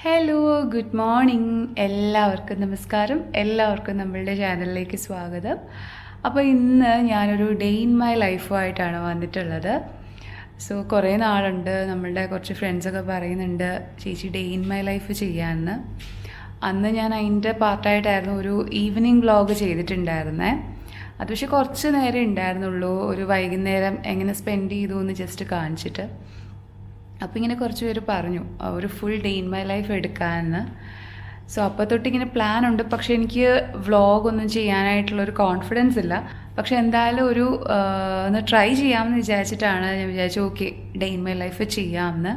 Hello good morning എല്ലാവർക്കും നമസ്കാരം. എല്ലാവർക്കും നമ്മളുടെ ചാനലിലേക്ക് സ്വാഗതം. അപ്പോൾ ഇന്ന് ഞാനൊരു ഡേ ഇൻ മൈ ലൈഫുമായിട്ടാണ് വന്നിട്ടുള്ളത്. സോ കുറേ നാളുണ്ട്, നമ്മളുടെ കുറച്ച് ഫ്രണ്ട്സൊക്കെ പറയുന്നുണ്ട് ചേച്ചി ഡേ ഇൻ മൈ ലൈഫ് ചെയ്യാമെന്ന്. അന്ന് ഞാൻ അതിൻ്റെ പാർട്ടായിട്ടായിരുന്നു ഒരു ഈവനിങ് വ്ളോഗ് ചെയ്തിട്ടുണ്ടായിരുന്നേ. അത് പക്ഷേ കുറച്ച് നേരം ഉണ്ടായിരുന്നുള്ളൂ, ഒരു വൈകുന്നേരം എങ്ങനെ സ്പെൻഡ് ചെയ്തു എന്ന് ജസ്റ്റ് കാണിച്ചിട്ട്. അപ്പോൾ ഇങ്ങനെ കുറച്ച് പേര് പറഞ്ഞു ഒരു full day in my life എടുക്കാമെന്ന്. സോ അപ്പോൾ തൊട്ടിങ്ങനെ പ്ലാൻ ഉണ്ട്, പക്ഷേ എനിക്ക് വ്ളോഗൊന്നും ചെയ്യാനായിട്ടുള്ളൊരു കോൺഫിഡൻസ് ഇല്ല. പക്ഷെ എന്തായാലും ഒന്ന് ട്രൈ ചെയ്യാമെന്ന് വിചാരിച്ചിട്ടാണ് ഞാൻ വിചാരിച്ചു okay day in my life ചെയ്യാമെന്ന്.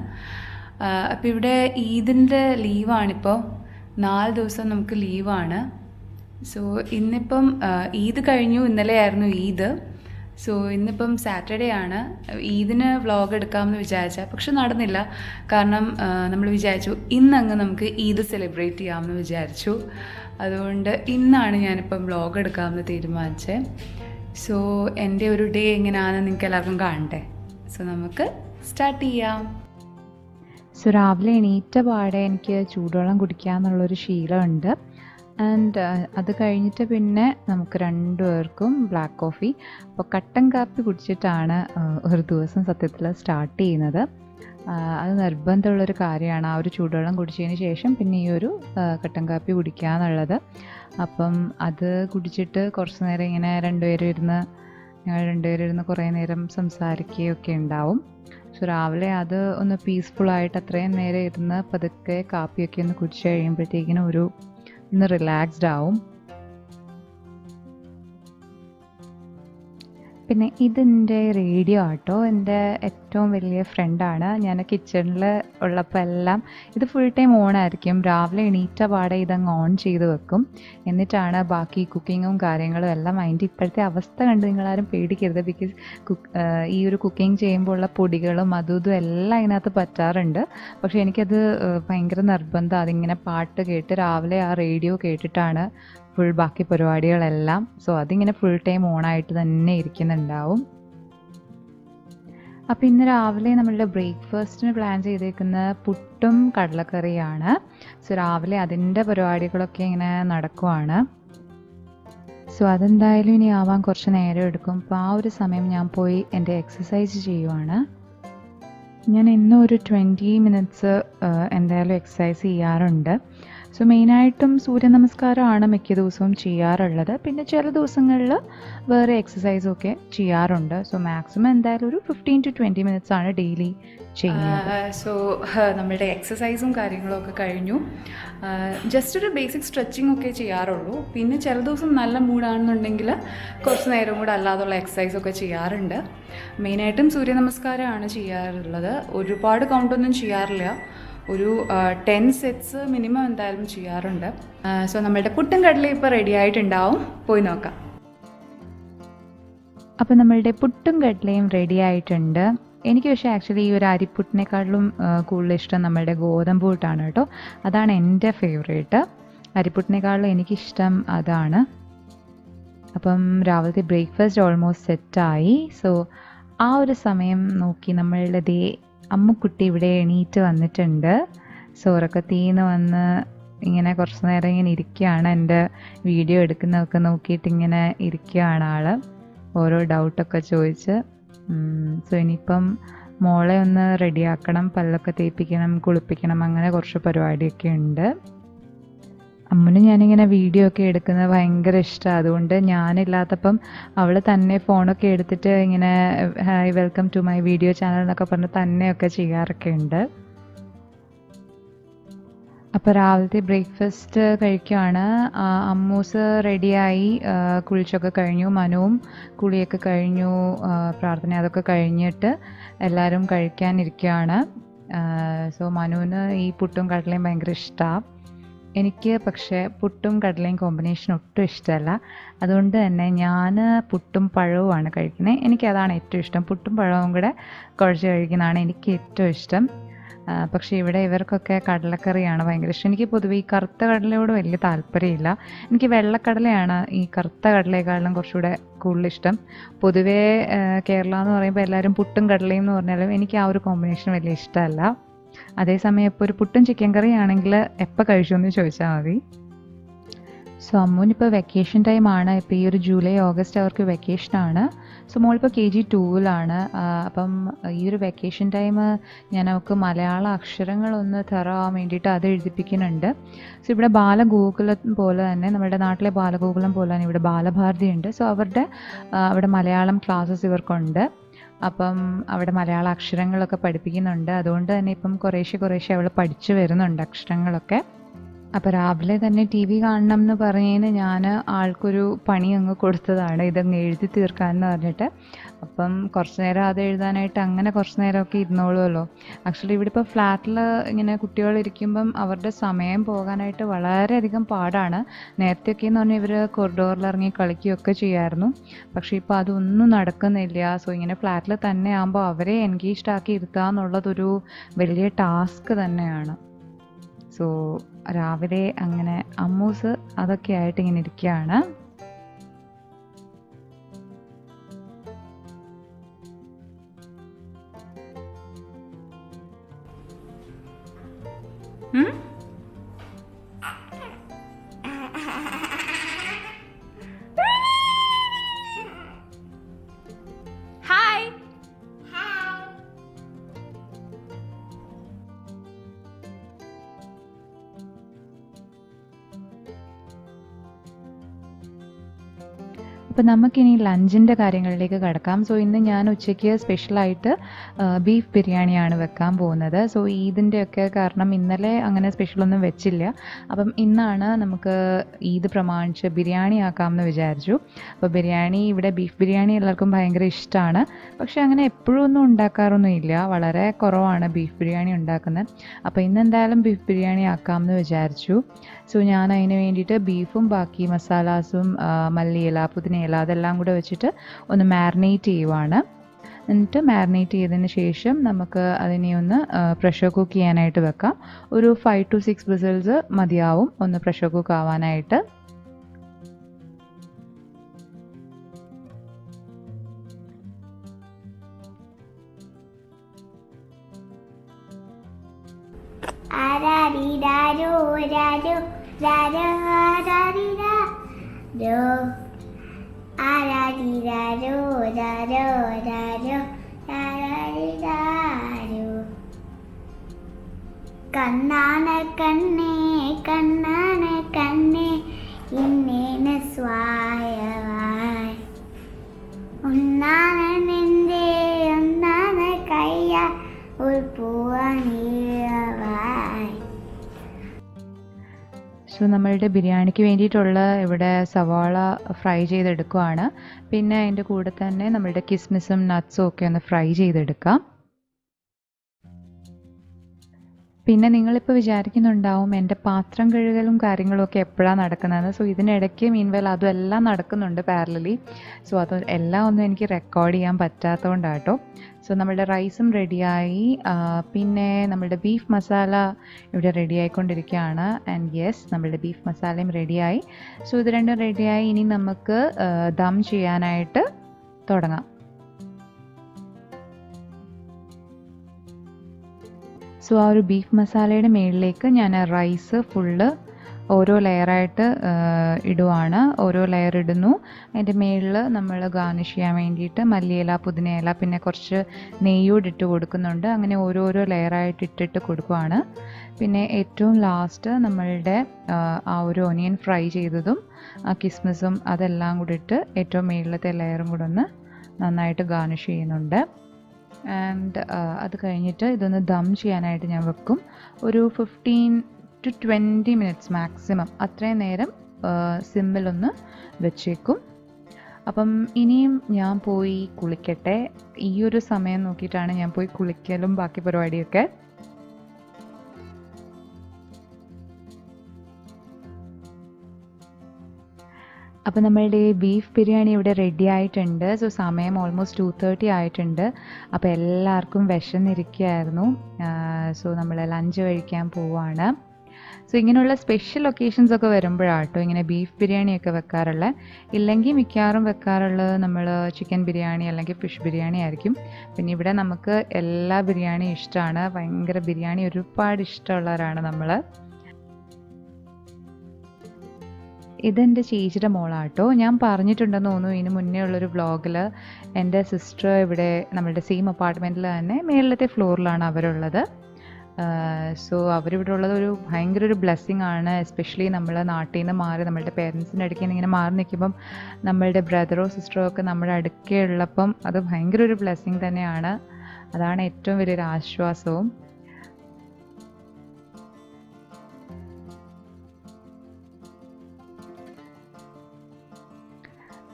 അപ്പോൾ ഇവിടെ ഈദിൻ്റെ ലീവാണിപ്പോൾ, 4 ദിവസം നമുക്ക് ലീവാണ്. സോ ഇന്നിപ്പം ഈദ് കഴിഞ്ഞു, ഇന്നലെയായിരുന്നു ഈദ്. സോ ഇന്നിപ്പം സാറ്റർഡേ ആണ്. ഈദിന് വ്ളോഗ് എടുക്കാമെന്ന് വിചാരിച്ചാൽ പക്ഷെ നടന്നില്ല. കാരണം നമ്മൾ വിചാരിച്ചു ഇന്നങ്ങ് നമുക്ക് ഈദ് സെലിബ്രേറ്റ് ചെയ്യാമെന്ന് വിചാരിച്ചു. അതുകൊണ്ട് ഇന്നാണ് ഞാനിപ്പം വ്ളോഗ് എടുക്കാമെന്ന് തീരുമാനിച്ചത്. സോ എൻ്റെ ഒരു ഡേ എങ്ങനെയാണെന്ന് നിങ്ങൾക്ക് എല്ലാവർക്കും കാണണ്ടേ. സോ നമുക്ക് സ്റ്റാർട്ട് ചെയ്യാം. സോ രാവിലെ എണീറ്റ പാടെ എനിക്ക് ചൂടുവെള്ളം കുടിക്കുക എന്നുള്ളൊരു ശീലമുണ്ട്. ആൻഡ് അത് കഴിഞ്ഞിട്ട് പിന്നെ നമുക്ക് രണ്ടുപേർക്കും ബ്ലാക്ക് കോഫി, അപ്പോൾ കട്ടൻ കാപ്പി കുടിച്ചിട്ടാണ് ഒരു ദിവസം സത്യത്തിൽ സ്റ്റാർട്ട് ചെയ്യുന്നത്. അത് നിർബന്ധമുള്ളൊരു കാര്യമാണ്, ആ ഒരു ചൂടുവെള്ളം കുടിച്ചതിന് ശേഷം പിന്നെ ഈ ഒരു കട്ടൻ കാപ്പി കുടിക്കുക എന്നുള്ളത്. അപ്പം അത് കുടിച്ചിട്ട് കുറച്ച് നേരം ഇങ്ങനെ ഞങ്ങൾ രണ്ടുപേരും ഇരുന്ന് കുറേ നേരം സംസാരിക്കുകയൊക്കെ ഉണ്ടാവും. സോ രാവിലെ അത് ഒന്ന് പീസ്ഫുള്ളായിട്ട് അത്രയും നേരം ഇരുന്ന് പതുക്കെ കാപ്പിയൊക്കെ ഒന്ന് കുടിച്ച് കഴിയുമ്പോഴത്തേക്കിനും ഒന്ന് റിലാക്സ്ഡ് ആവും. പിന്നെ ഇതെൻ്റെ റേഡിയോ ആട്ടോ, എൻ്റെ ഏറ്റവും വലിയ ഫ്രണ്ടാണ്. ഞാൻ കിച്ചണിൽ ഉള്ളപ്പോൾ എല്ലാം ഇത് ഫുൾ ടൈം ഓൺ ആയിരിക്കും. രാവിലെ എണീറ്റ പാടെ ഇതങ്ങ് ഓൺ ചെയ്ത് വെക്കും. എന്നിട്ടാണ് ബാക്കി കുക്കിങ്ങും കാര്യങ്ങളും എല്ലാം. അതിൻ്റെ ഇപ്പോഴത്തെ അവസ്ഥ കണ്ട് നിങ്ങളാരും പേടിക്കരുത്. ബിക്കോസ് ഈ ഒരു കുക്കിംഗ് ചെയ്യുമ്പോൾ ഉള്ള പൊടികളും അതും ഇതും എല്ലാം അതിനകത്ത് പറ്റാറുണ്ട്. പക്ഷേ എനിക്കത് ഭയങ്കര നിർബന്ധം. അതിങ്ങനെ പാട്ട് കേട്ട് രാവിലെ ആ റേഡിയോ കേട്ടിട്ടാണ് ഫുൾ ബാക്കി പരിപാടികളെല്ലാം. സോ അതിങ്ങനെ ഫുൾ ടൈം ഓണായിട്ട് തന്നെ ഇരിക്കുന്നുണ്ടാവും. അപ്പോൾ ഇന്ന് രാവിലെ നമ്മളുടെ ബ്രേക്ക്ഫാസ്റ്റിന് പ്ലാൻ ചെയ്തേക്കുന്ന പുട്ടും കടലക്കറിയാണ്. സോ രാവിലെ അതിൻ്റെ പരിപാടികളൊക്കെ ഇങ്ങനെ നടക്കുവാണ്. സോ അതെന്തായാലും ഇനി ആവാൻ കുറച്ച് നേരം എടുക്കും. അപ്പോൾ ആ ഒരു സമയം ഞാൻ പോയി എൻ്റെ എക്സസൈസ് ചെയ്യുവാണ്. ഞാൻ ഇന്നും ഒരു 20 മിനിറ്റ്സ് എന്തായാലും എക്സസൈസ് ചെയ്യാറുണ്ട്. സോ മെയിനായിട്ടും സൂര്യ നമസ്കാരമാണ് മിക്ക ദിവസവും ചെയ്യാറുള്ളത്. പിന്നെ ചില ദിവസങ്ങളിൽ വേറെ എക്സസൈസൊക്കെ ചെയ്യാറുണ്ട്. സോ മാക്സിമം എന്തായാലും ഒരു 15 to 20 മിനിറ്റ്സ് ആണ് ഡെയിലി ചെയ്യുന്നത്. സോ നമ്മളുടെ എക്സസൈസും കാര്യങ്ങളൊക്കെ കഴിഞ്ഞു. ജസ്റ്റ് ഒരു ബേസിക് സ്ട്രെച്ചിങ് ഒക്കെ ചെയ്യാറുള്ളൂ. പിന്നെ ചില ദിവസം നല്ല മൂഡാണെന്നുണ്ടെങ്കിൽ കുറച്ച് നേരം കൂടെ അല്ലാതുള്ള എക്സസൈസൊക്കെ ചെയ്യാറുണ്ട്. മെയിനായിട്ടും സൂര്യ നമസ്കാരമാണ് ചെയ്യാറുള്ളത്. ഒരുപാട് കൗണ്ടൊന്നും ചെയ്യാറില്ല, ഒരു 10 സെറ്റ്സ് മിനിമം എന്തായാലും ചെയ്യാറുണ്ട്. സോ നമ്മളുടെ പുട്ടും കടലയും ഇപ്പോൾ റെഡി ആയിട്ടുണ്ടാവും, പോയി നോക്കാം. അപ്പോൾ നമ്മളുടെ പുട്ടും കടലയും റെഡി ആയിട്ടുണ്ട്. എനിക്ക് പക്ഷേ ആക്ച്വലി ഈ ഒരു അരിപ്പുട്ടിനേക്കാളും കൂടുതൽ ഇഷ്ടം നമ്മളുടെ ഗോതമ്പ് പുട്ടാണ് കേട്ടോ. അതാണ് എൻ്റെ ഫേവറേറ്റ്. അരിപ്പുട്ടിനേക്കാളും എനിക്കിഷ്ടം അതാണ്. അപ്പം രാവിലത്തെ ബ്രേക്ക്ഫാസ്റ്റ് ഓൾമോസ്റ്റ് സെറ്റായി. സോ ആ ഒരു സമയം നോക്കി നമ്മളുടെ അമ്മുക്കുട്ടി ഇവിടെ എണീറ്റ് വന്നിട്ടുണ്ട്. സോ ഉറക്കത്തീന്ന് വന്ന് ഇങ്ങനെ കുറച്ച് നേരം ഇങ്ങനെ ഇരിക്കുകയാണ്. എൻ്റെ വീഡിയോ എടുക്കുന്നതൊക്കെ നോക്കിയിട്ട് ഇങ്ങനെ ഇരിക്കുകയാണ് ആൾ, ഓരോ ഡൗട്ടൊക്കെ ചോദിച്ച്. സോ ഇനിയിപ്പം മോളെ ഒന്ന് റെഡിയാക്കണം, പല്ലൊക്കെ തേപ്പിക്കണം, കുളിപ്പിക്കണം, അങ്ങനെ കുറച്ച് പരിപാടിയൊക്കെ ഉണ്ട്. അമ്മന് ഞാനിങ്ങനെ വീഡിയോ ഒക്കെ എടുക്കുന്നത് ഭയങ്കര ഇഷ്ടമാണ്. അതുകൊണ്ട് ഞാനില്ലാത്തപ്പം അവൾ തന്നെ ഫോണൊക്കെ എടുത്തിട്ട് ഇങ്ങനെ hi welcome to my video channel എന്നൊക്കെ പറഞ്ഞ് തന്നെയൊക്കെ ചെയ്യാറൊക്കെ ഉണ്ട്. അപ്പോൾ രാവിലത്തെ ബ്രേക്ക്ഫാസ്റ്റ് കഴിക്കുകയാണ്. അമ്മൂസ് റെഡിയായി, കുളിച്ചൊക്കെ കഴിഞ്ഞു. മനുവും കുളിയൊക്കെ കഴിഞ്ഞു, പ്രാർത്ഥന അതൊക്കെ കഴിഞ്ഞിട്ട് എല്ലാവരും കഴിക്കാനിരിക്കുകയാണ്. സോ മനുവിന് ഈ പുട്ടും കടലയും ഭയങ്കര ഇഷ്ടമാണ്. എനിക്ക് പക്ഷേ പുട്ടും കടലയും കോമ്പിനേഷൻ ഒട്ടും ഇഷ്ടമല്ല. അതുകൊണ്ട് തന്നെ ഞാൻ പുട്ടും പഴവുമാണ് കഴിക്കുന്നത്. എനിക്കതാണ് ഏറ്റവും ഇഷ്ടം. പുട്ടും പഴവും കൂടെ കുഴച്ച് കഴിക്കുന്നതാണ് എനിക്ക് ഏറ്റവും ഇഷ്ടം. പക്ഷേ ഇവിടെ ഇവർക്കൊക്കെ കടലക്കറിയാണ് ഭയങ്കര ഇഷ്ടം. എനിക്ക് പൊതുവെ ഈ കറുത്ത കടലയോട് വലിയ താല്പര്യമില്ല. എനിക്ക് വെള്ളക്കടലയാണ് ഈ കറുത്ത കടലയെക്കാളും കുറച്ചുകൂടെ കൂടുതൽ ഇഷ്ടം. പൊതുവേ കേരള എന്ന് പറയുമ്പോൾ എല്ലാവരും പുട്ടും കടലയും എന്ന് പറഞ്ഞാലും എനിക്ക് ആ ഒരു കോമ്പിനേഷൻ വലിയ ഇഷ്ടമല്ല. അതേസമയം ഇപ്പോൾ ഒരു പുട്ടും ചിക്കൻ കറി ആണെങ്കിൽ എപ്പോൾ കഴിച്ചു എന്ന് ചോദിച്ചാൽ മതി. സോ അമ്മൂനിപ്പോൾ വെക്കേഷൻ ടൈമാണ്. ഇപ്പോൾ ഈ ഒരു ജൂലൈ ഓഗസ്റ്റ് അവർക്ക് വെക്കേഷനാണ്. സോ മോളിപ്പോൾ KG2-ലാണ്. അപ്പം ഈ ഒരു വെക്കേഷൻ ടൈം ഞാൻ അവൾക്ക് മലയാള അക്ഷരങ്ങളൊന്ന് തറാൻ വേണ്ടിയിട്ട് അത് എഴുതിപ്പിക്കുന്നുണ്ട്. സോ ഇവിടെ ബാലഗോകുലം പോലെ തന്നെ നമ്മുടെ നാട്ടിലെ ബാലഗോകുലം പോലെ തന്നെ ഇവിടെ ബാലഭാരതി ഉണ്ട്. സോ അവിടെ മലയാളം ക്ലാസ്സസ് ഇവർക്കുണ്ട്. അപ്പം അവിടെ മലയാള അക്ഷരങ്ങളൊക്കെ പഠിപ്പിക്കുന്നുണ്ട്. അതുകൊണ്ട് തന്നെ ഇപ്പം കുറേശ്ശെ അവൾ പഠിച്ചു വരുന്നുണ്ട് അക്ഷരങ്ങളൊക്കെ. അപ്പോൾ രാവിലെ തന്നെ TV കാണണം എന്ന് പറഞ്ഞതിന് ഞാൻ ആൾക്കൊരു പണി അങ്ങ് കൊടുത്തതാണ്, ഇതങ്ങ് എഴുതി തീർക്കാമെന്ന് പറഞ്ഞിട്ട്. അപ്പം കുറച്ച് നേരം അത് എഴുതാനായിട്ട് അങ്ങനെ കുറച്ച് നേരമൊക്കെ ഇരുന്നോളുമല്ലോ. ആക്ച്വലി ഇവിടെ ഇപ്പോൾ ഫ്ലാറ്റിൽ ഇങ്ങനെ കുട്ടികളിരിക്കുമ്പം അവരുടെ സമയം പോകാനായിട്ട് വളരെയധികം പാടാണ്. നേരത്തെയൊക്കെ എന്ന് പറഞ്ഞാൽ ഇവർ കൊറിഡോറിൽ ഇറങ്ങി കളിക്കുകയൊക്കെ ചെയ്യായിരുന്നു. പക്ഷേ ഇപ്പോൾ അതൊന്നും നടക്കുന്നില്ല. സോ ഇങ്ങനെ ഫ്ലാറ്റിൽ തന്നെ ആകുമ്പോൾ അവരെ എൻഗേജ്ഡ് ആക്കി ഇരുത്തുക എന്നുള്ളതൊരു വലിയ ടാസ്ക് തന്നെയാണ്. സോ രാവിലെ അങ്ങനെ അമ്മൂസ് അതൊക്കെ ആയിട്ട് ഇങ്ങനെ ഇരിക്കുകയാണ്. ഹായ്. അപ്പോൾ നമുക്കിനി ലഞ്ചിൻ്റെ കാര്യങ്ങളിലേക്ക് കിടക്കാം. സോ ഇന്ന് ഞാൻ ഉച്ചയ്ക്ക് സ്പെഷ്യലായിട്ട് ബീഫ് ബിരിയാണിയാണ് വെക്കാൻ പോകുന്നത്. സോ ഈദിൻ്റെയൊക്കെ കാരണം ഇന്നലെ അങ്ങനെ സ്പെഷ്യലൊന്നും വെച്ചില്ല. അപ്പം ഇന്നാണ് നമുക്ക് ഈദ് പ്രമാണിച്ച് ബിരിയാണി ആക്കാമെന്ന് വിചാരിച്ചു. അപ്പോൾ ഇവിടെ ബീഫ് ബിരിയാണി എല്ലാവർക്കും ഭയങ്കര ഇഷ്ടമാണ്. പക്ഷേ അങ്ങനെ എപ്പോഴും ഒന്നും ഉണ്ടാക്കാറൊന്നുമില്ല, വളരെ കുറവാണ് ബീഫ് ബിരിയാണി ഉണ്ടാക്കുന്നത്. അപ്പോൾ ഇന്ന് എന്തായാലും ബീഫ് ബിരിയാണി ആക്കാമെന്ന് വിചാരിച്ചു. സോ ഞാൻ അതിന് വേണ്ടിയിട്ട് ബീഫും ബാക്കി മസാലാസും മല്ലിയില പുതിനയില അതെല്ലാം കൂടെ വെച്ചിട്ട് ഒന്ന് മാരിനേറ്റ് ചെയ്യുവാണ്. എന്നിട്ട് മാരിനേറ്റ് ചെയ്തതിന് ശേഷം നമുക്ക് അതിനെ ഒന്ന് പ്രഷർ കുക്ക് ചെയ്യാനായിട്ട് വെക്കാം. ഒരു 5 to 6 വിസിൽസ് മതിയാവും ഒന്ന് പ്രഷർ കുക്ക് ആവാനായിട്ട്. കണ്ണാന കണ്ണേ കണ്ണാന കണ്ണേ ഇന്നേന സ്വായവായി ഒന്നാന നെഞ്ചേ ഒന്നാന കയ്യ ഒരു പൂവായി. സോ നമ്മളുടെ ബിരിയാണിക്ക് വേണ്ടിയിട്ടുള്ള ഇവിടെ സവാള ഫ്രൈ ചെയ്തെടുക്കുകയാണ്. പിന്നെ അതിൻ്റെ കൂടെ തന്നെ നമ്മളുടെ കിസ്മിസും നട്ട്സും ഒക്കെ ഒന്ന് ഫ്രൈ ചെയ്തെടുക്കാം. പിന്നെ നിങ്ങളിപ്പോൾ വിചാരിക്കുന്നുണ്ടാവും എൻ്റെ പാത്രം കഴുകലും കാര്യങ്ങളും ഒക്കെ എപ്പോഴാണ് നടക്കുന്നത്. സോ ഇതിനിടയ്ക്ക് മീൻവെൽ അതുമെല്ലാം നടക്കുന്നുണ്ട് പാരലലി. സോ അത് എല്ലാം ഒന്നും എനിക്ക് റെക്കോർഡ് ചെയ്യാൻ പറ്റാത്തതുകൊണ്ടാട്ടോ. സോ നമ്മളുടെ റൈസും റെഡിയായി. പിന്നെ നമ്മളുടെ ബീഫ് മസാല ഇവിടെ റെഡി ആയിക്കൊണ്ടിരിക്കുകയാണ്. ആൻഡ് യെസ്, നമ്മളുടെ ബീഫ് മസാലയും റെഡിയായി. സോ ഇത് രണ്ടും റെഡിയായി. ഇനി നമുക്ക് ദം ചെയ്യാനായിട്ട് തുടങ്ങാം. സോ ആ ഒരു ബീഫ് മസാലയുടെ മുകളിലേക്ക് ഞാൻ റൈസ് ഫുള്ള് ഓരോ ലെയറായിട്ട് ഇടുവാണ്. ഓരോ ലെയർ ഇടുന്നു. അതിൻ്റെ മുകളിൽ നമ്മൾ ഗാർണിഷ് ചെയ്യാൻ വേണ്ടിയിട്ട് മല്ലിയില പുതിനയില പിന്നെ കുറച്ച് നെയ്യോട് ഇട്ട് കൊടുക്കുന്നുണ്ട്. അങ്ങനെ ഓരോരോ ലെയറായിട്ട് ഇട്ടിട്ട് കൊടുക്കുവാണ്. പിന്നെ ഏറ്റവും ലാസ്റ്റ് നമ്മളുടെ ആ ഒരു ഒനിയൻ ഫ്രൈ ചെയ്തതും ആ കിസ്മിസും അതെല്ലാം കൂടി ഇട്ട് ഏറ്റവും മുകളിലത്തെ ലെയറും കൂടെ ഒന്ന് നന്നായിട്ട് ഗാർണിഷ് ചെയ്യുന്നുണ്ട്. ആൻഡ് അത് കഴിഞ്ഞിട്ട് ഇതൊന്ന് ദം ചെയ്യാനായിട്ട് ഞാൻ വെക്കും. ഒരു 15 to 20 minutes മാക്സിമം അത്രയും നേരം സിമ്മിലൊന്ന് വെച്ചേക്കും. അപ്പം ഇനിയും ഞാൻ പോയി കുളിക്കട്ടെ. ഈ ഒരു സമയം നോക്കിയിട്ടാണ് ഞാൻ പോയി കുളിക്കലും ബാക്കി പരിപാടിയൊക്കെ. അപ്പോൾ നമ്മളുടെ ബീഫ് ബിരിയാണി ഇവിടെ റെഡി ആയിട്ടുണ്ട്. സോ സമയം ഓൾമോസ്റ്റ് 2:30 ആയിട്ടുണ്ട്. അപ്പോൾ എല്ലാവർക്കും വിശന്നിരിക്കുകയായിരുന്നു. സോ നമ്മൾ ലഞ്ച് കഴിക്കാൻ പോവാണ്. സോ ഇങ്ങനെയുള്ള സ്പെഷ്യൽ ഒക്കേഷൻസ് ഒക്കെ വരുമ്പോഴാട്ടോ ഇങ്ങനെ ബീഫ് ബിരിയാണിയൊക്കെ വെക്കാറുള്ളത്. ഇല്ലെങ്കിൽ മിക്കവാറും വെക്കാറുള്ളത് നമ്മൾ ചിക്കൻ ബിരിയാണി അല്ലെങ്കിൽ ഫിഷ് ബിരിയാണി ആയിരിക്കും. പിന്നെ ഇവിടെ നമുക്ക് എല്ലാ ബിരിയാണിയും ഇഷ്ടമാണ്. ഭയങ്കര ബിരിയാണി ഒരുപാട് ഇഷ്ടമുള്ളവരാണ് നമ്മൾ. ഇതെൻ്റെ ചേച്ചിയുടെ മോളാട്ടോ. ഞാൻ പറഞ്ഞിട്ടുണ്ടെന്ന് തോന്നുന്നു ഇതിന് മുന്നേ ഉള്ളൊരു വ്ളോഗിൽ. എൻ്റെ സിസ്റ്റർ ഇവിടെ നമ്മളുടെ സെയിം അപ്പാർട്ട്മെൻറ്റിൽ തന്നെ മേളിലത്തെ ഫ്ലോറിലാണ് അവരുള്ളത്. സോ അവരിവിടെ ഉള്ളത് ഒരു ഭയങ്കര ഒരു ബ്ലെസ്സിങ് ആണ്. എസ്പെഷ്യലി നമ്മൾ നാട്ടിൽ നിന്ന് മാറി നമ്മളുടെ പേരൻസിൻ്റെ അടുക്കൽ നിന്ന് ഇങ്ങനെ മാറി നിൽക്കുമ്പം നമ്മളുടെ ബ്രദറോ സിസ്റ്ററോ ഒക്കെ നമ്മുടെ അടുക്കലുള്ളപ്പം അത് ഭയങ്കര ഒരു ബ്ലെസ്സിങ് തന്നെയാണ്. അതാണ് ഏറ്റവും വലിയൊരു ആശ്വാസവും.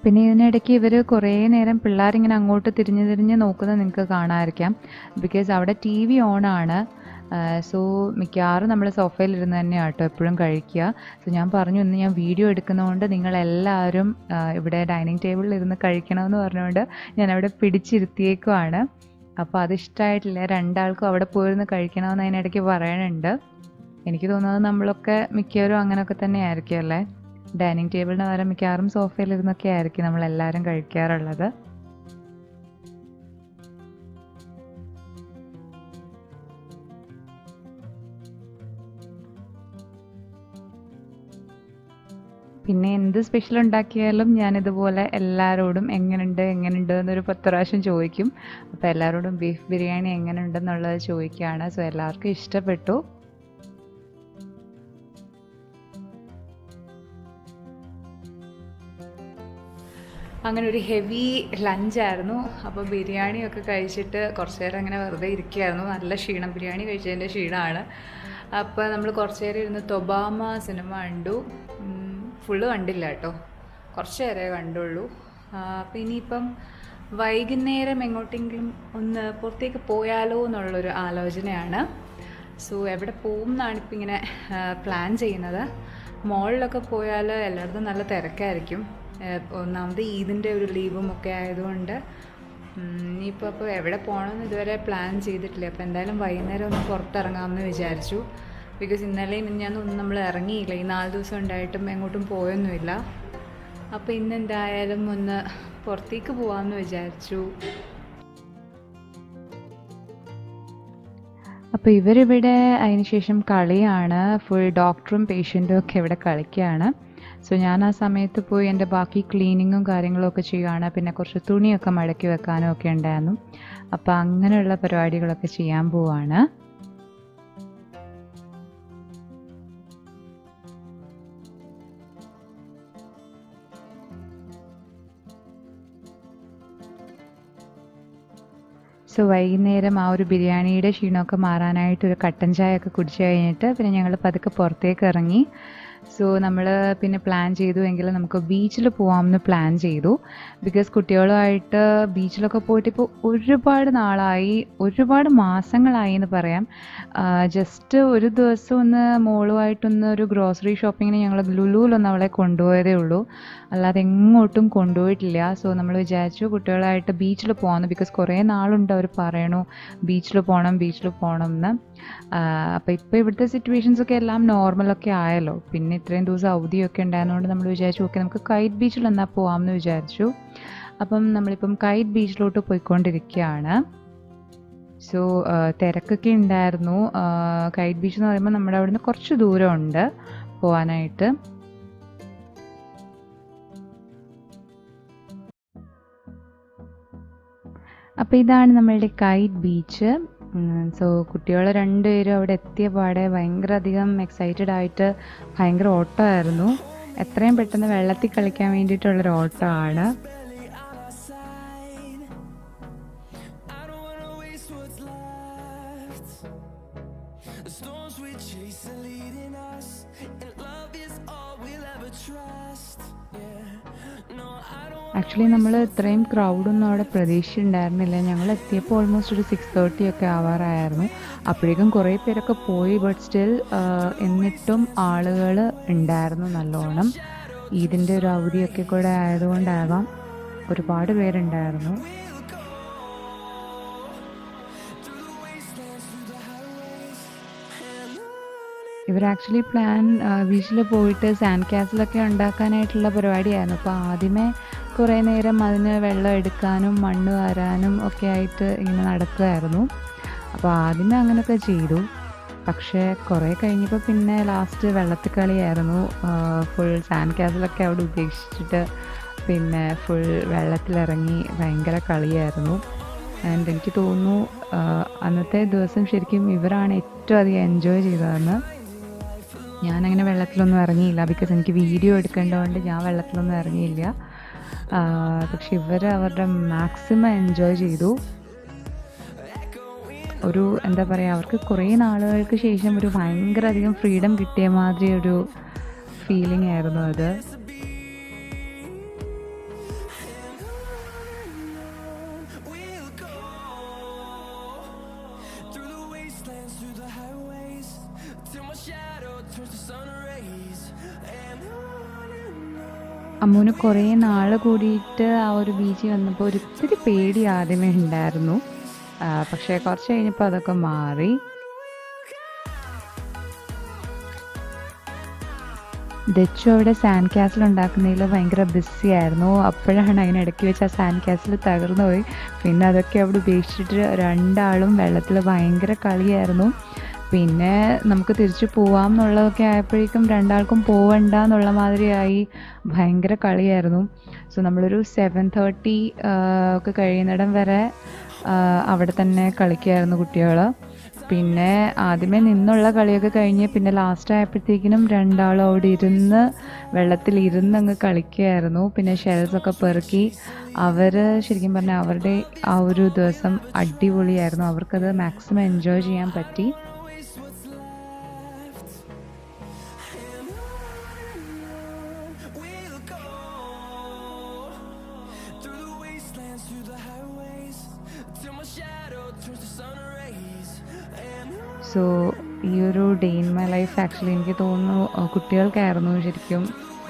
പിന്നെ ഇതിനിടയ്ക്ക് ഇവർ കുറേ നേരം പിള്ളേരിങ്ങനെ അങ്ങോട്ട് തിരിഞ്ഞ് തിരിഞ്ഞ് നോക്കുന്നത് നിങ്ങൾക്ക് കാണാമായിരിക്കാം. ബിക്കോസ് അവിടെ ടി വി ഓണാണ്. സോ മിക്കവാറും നമ്മൾ സോഫയിലിരുന്ന് തന്നെയാണ് കേട്ടോ എപ്പോഴും കഴിക്കുക. സോ ഞാൻ പറഞ്ഞു ഇന്ന് ഞാൻ വീഡിയോ എടുക്കുന്നതുകൊണ്ട് നിങ്ങളെല്ലാവരും ഇവിടെ ഡൈനിങ് ടേബിളിൽ ഇരുന്ന് കഴിക്കണമെന്ന് പറഞ്ഞുകൊണ്ട് ഞാൻ അവിടെ പിടിച്ചിരുത്തിയേക്കുവാണ്. അപ്പോൾ അതിഷ്ടമായിട്ടില്ല. രണ്ടാൾക്കും അവിടെ പോയിരുന്ന് കഴിക്കണമെന്ന് അതിനിടയ്ക്ക് പറയണുണ്ട്. എനിക്ക് തോന്നുന്നത് നമ്മളൊക്കെ മിക്കവരും അങ്ങനെയൊക്കെ തന്നെ ആയിരിക്കും അല്ലേ. ഡൈനിങ് ടേബിളിന് പകരം മിക്കവാറും സോഫയിലിരുന്നൊക്കെ ആയിരിക്കും നമ്മളെല്ലാവരും കഴിക്കാറുള്ളത്. പിന്നെ എന്ത് സ്പെഷ്യൽ ഉണ്ടാക്കിയാലും ഞാനിതുപോലെ എല്ലാവരോടും എങ്ങനെയുണ്ട് എന്നൊരു 10 പ്രാവശ്യം ചോദിക്കും. അപ്പോൾ എല്ലാവരോടും ബീഫ് ബിരിയാണി എങ്ങനെയുണ്ടെന്നുള്ളത് ചോദിക്കുകയാണ്. സോ എല്ലാവർക്കും ഇഷ്ടപ്പെട്ടു. അങ്ങനെ ഒരു ഹെവി ലഞ്ചായിരുന്നു. അപ്പോൾ ബിരിയാണിയൊക്കെ കഴിച്ചിട്ട് കുറച്ച് നേരം അങ്ങനെ വെറുതെ ഇരിക്കുകയായിരുന്നു. നല്ല ക്ഷീണം, ബിരിയാണി കഴിച്ചതിൻ്റെ ക്ഷീണമാണ്. അപ്പോൾ നമ്മൾ കുറച്ച് നേരം ഇരുന്ന് തൊബാമ സിനിമ കണ്ടു. ഫുള്ള് കണ്ടില്ല കേട്ടോ, കുറച്ച് നേരമേ കണ്ടുള്ളൂ. അപ്പോൾ ഇനിയിപ്പം വൈകുന്നേരം എങ്ങോട്ടെങ്കിലും ഒന്ന് പുറത്തേക്ക് പോയാലോ എന്നുള്ളൊരു ആലോചനയാണ്. സോ എവിടെ പോകും എന്നാണിപ്പോൾ ഇങ്ങനെ പ്ലാൻ ചെയ്യുന്നത്. മോളിലൊക്കെ പോയാൽ എല്ലായിടത്തും നല്ല തിരക്കായിരിക്കും. ഒന്നാമത് ഈദിൻ്റെ ഒരു ലീവും ഒക്കെ ആയതുകൊണ്ട് ഇനിയിപ്പോൾ അപ്പോൾ എവിടെ പോകണമെന്ന് ഇതുവരെ പ്ലാൻ ചെയ്തിട്ടില്ല. അപ്പോൾ എന്തായാലും വൈകുന്നേരം ഒന്ന് പുറത്തിറങ്ങാമെന്ന് വിചാരിച്ചു. ബിക്കോസ് ഇന്നലെയും മിനിഞ്ഞാന്നൊന്നും നമ്മൾ ഇറങ്ങിയില്ല. ഈ 4 ദിവസം ഉണ്ടായിട്ടും എങ്ങോട്ടും പോയൊന്നുമില്ല. അപ്പോൾ ഇന്ന് എന്തായാലും ഒന്ന് പുറത്തേക്ക് പോകാമെന്ന് വിചാരിച്ചു. അപ്പോൾ ഇവരിവിടെ അതിനുശേഷം കളിയാണ്. ഫുൾ ഡോക്ടറും പേഷ്യൻറ്റും ഒക്കെ ഇവിടെ കളിക്കുകയാണ്. സോ ഞാൻ ആ സമയത്ത് പോയി എൻ്റെ ബാക്കി ക്ലീനിങ്ങും കാര്യങ്ങളും ഒക്കെ ചെയ്യുകയാണ്. പിന്നെ കുറച്ച് തുണിയൊക്കെ മടക്കി വെക്കാനും ഒക്കെ ഉണ്ടായിരുന്നു. അപ്പോൾ അങ്ങനെയുള്ള പരിപാടികളൊക്കെ ചെയ്യാൻ പോവാണ്. സോ വൈകുന്നേരം ആ ഒരു ബിരിയാണിയുടെ ക്ഷീണമൊക്കെ മാറാനായിട്ട് ഒരു കട്ടൻ ചായ ഒക്കെ കുടിച്ച് കഴിഞ്ഞിട്ട് പിന്നെ ഞങ്ങൾ പതുക്കെ പുറത്തേക്ക് ഇറങ്ങി. സോ നമ്മൾ പിന്നെ പ്ലാൻ ചെയ്തു എങ്കിൽ നമുക്ക് ബീച്ചിൽ പോകാമെന്ന് പ്ലാൻ ചെയ്തു. ബിക്കോസ് കുട്ടികളുമായിട്ട് ബീച്ചിലൊക്കെ പോയിട്ട് ഇപ്പോൾ ഒരുപാട് നാളായി, ഒരുപാട് മാസങ്ങളായി എന്ന് പറയാം. ജസ്റ്റ് ഒരു ദിവസം ഒന്ന് മോളുമായിട്ടൊന്ന് ഒരു ഗ്രോസറി ഷോപ്പിങ്ങിന് ഞങ്ങൾ ലുലുവിലൊന്ന് അവളെ കൊണ്ടുപോയതേ ഉള്ളൂ. അല്ലാതെ എങ്ങോട്ടും കൊണ്ടുപോയിട്ടില്ല. സോ നമ്മൾ വിചാരിച്ചു കുട്ടികളായിട്ട് ബീച്ചിൽ പോകാമെന്ന്. ബിക്കോസ് കുറേ നാളുണ്ട് അവർ പറയണു ബീച്ചിൽ പോകണം എന്ന്. അപ്പോൾ ഇപ്പോൾ ഇവിടുത്തെ സിറ്റുവേഷൻസൊക്കെ എല്ലാം നോർമലൊക്കെ ആയല്ലോ. പിന്നെ ഇത്രയും ദിവസം അവധിയൊക്കെ ഉണ്ടായതുകൊണ്ട് നമ്മൾ വിചാരിച്ചു ഓക്കെ നമുക്ക് കൈറ്റ് ബീച്ചിൽ എന്നാൽ പോകാമെന്ന് വിചാരിച്ചു. അപ്പം നമ്മളിപ്പം കൈറ്റ് ബീച്ചിലോട്ട് പോയിക്കൊണ്ടിരിക്കുകയാണ്. സോ തിരക്കൊക്കെ ഉണ്ടായിരുന്നു. കൈറ്റ് ബീച്ച് എന്ന് പറയുമ്പോൾ നമ്മുടെ അവിടെ നിന്ന് കുറച്ച് ദൂരമുണ്ട് പോകാനായിട്ട്. അപ്പോൾ ഇതാണ് നമ്മളുടെ കൈറ്റ് ബീച്ച്. സോ കുട്ടികൾ രണ്ടുപേരും അവിടെ എത്തിയ പാടെ ഭയങ്കര അധികം എക്സൈറ്റഡ് ആയിട്ട് ഭയങ്കര ഓട്ടമായിരുന്നു. എത്രയും പെട്ടെന്ന് വെള്ളത്തിൽ കളിക്കാൻ വേണ്ടിയിട്ടുള്ളൊരു ഓട്ടമാണ്. ആക്ച്വലി നമ്മൾ ഇത്രയും ക്രൗഡൊന്നും അവിടെ പ്രതീക്ഷിച്ചിട്ടുണ്ടായിരുന്നില്ല. ഞങ്ങൾ എത്തിയപ്പോൾ ഓൾമോസ്റ്റ് ഒരു 6:30 ഒക്കെ ആവാറായിരുന്നു. അപ്പോഴേക്കും കുറേ പേരൊക്കെ പോയി. ബട്ട് സ്റ്റിൽ എന്നിട്ടും ആളുകൾ ഉണ്ടായിരുന്നു നല്ലോണം. ഈദിൻ്റെ ഒരു അവധിയൊക്കെ കൂടെ ആയതുകൊണ്ടാകാം ഒരുപാട് പേരുണ്ടായിരുന്നു. ഇവർ ആക്ച്വലി പ്ലാൻ ബീച്ചിൽ പോയിട്ട് സാൻഡ് കാസിലൊക്കെ ഉണ്ടാക്കാനായിട്ടുള്ള പരിപാടിയായിരുന്നു. അപ്പോൾ ആദ്യമേ കുറേ നേരം അതിന് വെള്ളം എടുക്കാനും മണ്ണ് വാരാനും ഒക്കെ ആയിട്ട് ഇങ്ങനെ നടക്കുമായിരുന്നു. അപ്പോൾ ആദ്യമേ അങ്ങനെയൊക്കെ ചെയ്തു. പക്ഷേ കുറേ കഴിഞ്ഞപ്പോൾ പിന്നെ ലാസ്റ്റ് വെള്ളത്തിൽ കളിയായിരുന്നു. ഫുൾ സാൻഡ് കാസിലൊക്കെ അവിടെ ഉപേക്ഷിച്ചിട്ട് പിന്നെ ഫുൾ വെള്ളത്തിലിറങ്ങി ഭയങ്കര കളിയായിരുന്നു. ആൻഡ് എനിക്ക് തോന്നുന്നു അന്നത്തെ ദിവസം ശരിക്കും ഇവരാണ് ഏറ്റവും അധികം എൻജോയ് ചെയ്തതെന്ന്. ഞാനങ്ങനെ വെള്ളത്തിലൊന്നും ഇറങ്ങിയില്ല, ബിക്കോസ് എനിക്ക് വീഡിയോ എടുക്കേണ്ടതുകൊണ്ട് ഞാൻ വെള്ളത്തിലൊന്നും ഇറങ്ങിയില്ല. പക്ഷെ ഇവർ അവരുടെ മാക്സിമം എൻജോയ് ചെയ്തു. ഒരു എന്താ പറയുക, അവർക്ക് കുറേ നാളുകൾക്ക് ശേഷം ഒരു ഭയങ്കര അധികം ഫ്രീഡം കിട്ടിയ മാതിരി ഒരു ഫീലിംഗ് ആയിരുന്നു അത്. അമ്മൂന് കുറേ നാൾ കൂടിയിട്ട് ആ ഒരു ബീച്ചിൽ വന്നപ്പോൾ ഒരിത്തിരി പേടി ആദ്യമേ ഉണ്ടായിരുന്നു. പക്ഷേ കുറച്ച് കഴിഞ്ഞപ്പോൾ അതൊക്കെ മാറി. ദച്ചു അവിടെ സാൻഡ് കാസിൽ ഉണ്ടാക്കുന്നതിൽ ഭയങ്കര ബിസി ആയിരുന്നു. അപ്പോഴാണ് അതിനിടയ്ക്ക് വെച്ച് ആ സാൻഡ് കാസിൽ തകർന്നു പോയി. പിന്നെ അതൊക്കെ അവിടെ ഉപേക്ഷിച്ചിട്ട് രണ്ടാളും വെള്ളത്തിൽ ഭയങ്കര കളിയായിരുന്നു. പിന്നെ നമുക്ക് തിരിച്ചു പോവാം എന്നുള്ളതൊക്കെ ആയപ്പോഴേക്കും രണ്ടാൾക്കും പോവണ്ട എന്നുള്ള മാതിരിയായി, ഭയങ്കര കളിയായിരുന്നു. സോ നമ്മളൊരു 7:30 ഒക്കെ കഴിയുന്നിടം വരെ അവിടെ തന്നെ കളിക്കുമായിരുന്നു കുട്ടികൾ. പിന്നെ ആദ്യമേ നിന്നുള്ള കളിയൊക്കെ കഴിഞ്ഞ് പിന്നെ ലാസ്റ്റ് ആയപ്പോഴത്തേക്കിനും രണ്ടാളും അവിടെ ഇരുന്ന് വെള്ളത്തിലിരുന്ന് അങ്ങ് കളിക്കുമായിരുന്നു. പിന്നെ ഷെൽസൊക്കെ പെറുക്കി അവർ ശരിക്കും പറഞ്ഞാൽ അവരുടെ ആ ഒരു ദിവസം അടിപൊളിയായിരുന്നു. അവർക്കത് മാക്സിമം എൻജോയ് ചെയ്യാൻ പറ്റി. സോ ഈ ഒരു day in my life actually എനിക്ക് തോന്നുന്നു കുട്ടികൾക്കായിരുന്നു ശരിക്കും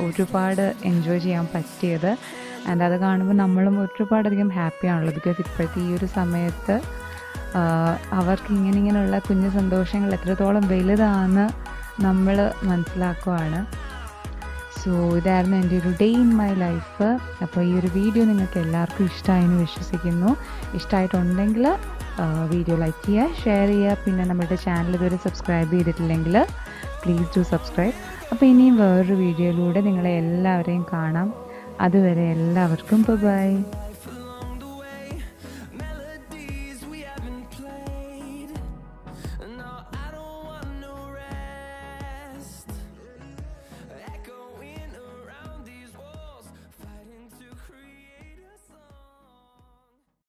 ഒരുപാട് എൻജോയ് ചെയ്യാൻ പറ്റിയത്. ആൻഡ് അത് കാണുമ്പോൾ നമ്മളും ഒരുപാടധികം ഹാപ്പിയാണല്ലോ, ബിക്കോസ് ഇപ്പോഴത്തെ ഈ ഒരു സമയത്ത് അവർക്ക് ഇങ്ങനെയുള്ള കുഞ്ഞു സന്തോഷങ്ങൾ എത്രത്തോളം വലുതാണെന്ന് നമ്മൾ മനസ്സിലാക്കുവാണ്. സോ ഇതായിരുന്നു എൻ്റെ ഒരു ഡേ ഇൻ മൈ ലൈഫ്. അപ്പോൾ ഈ ഒരു വീഡിയോ നിങ്ങൾക്ക് എല്ലാവർക്കും ഇഷ്ടമായെന്ന് വിശ്വസിക്കുന്നു. ഇഷ്ടമായിട്ടുണ്ടെങ്കിൽ വീഡിയോ ലൈക്ക് ചെയ്യുക, ഷെയർ ചെയ്യുക. പിന്നെ നമ്മുടെ ചാനൽ ഇതുവരെ സബ്സ്ക്രൈബ് ചെയ്തിട്ടില്ലെങ്കിൽ പ്ലീസ് ഡു സബ്സ്ക്രൈബ്. അപ്പോൾ ഇനിയും വേറൊരു വീഡിയോയിലൂടെ നിങ്ങളെ എല്ലാവരെയും കാണാം. അതുവരെ എല്ലാവർക്കും ബൈ.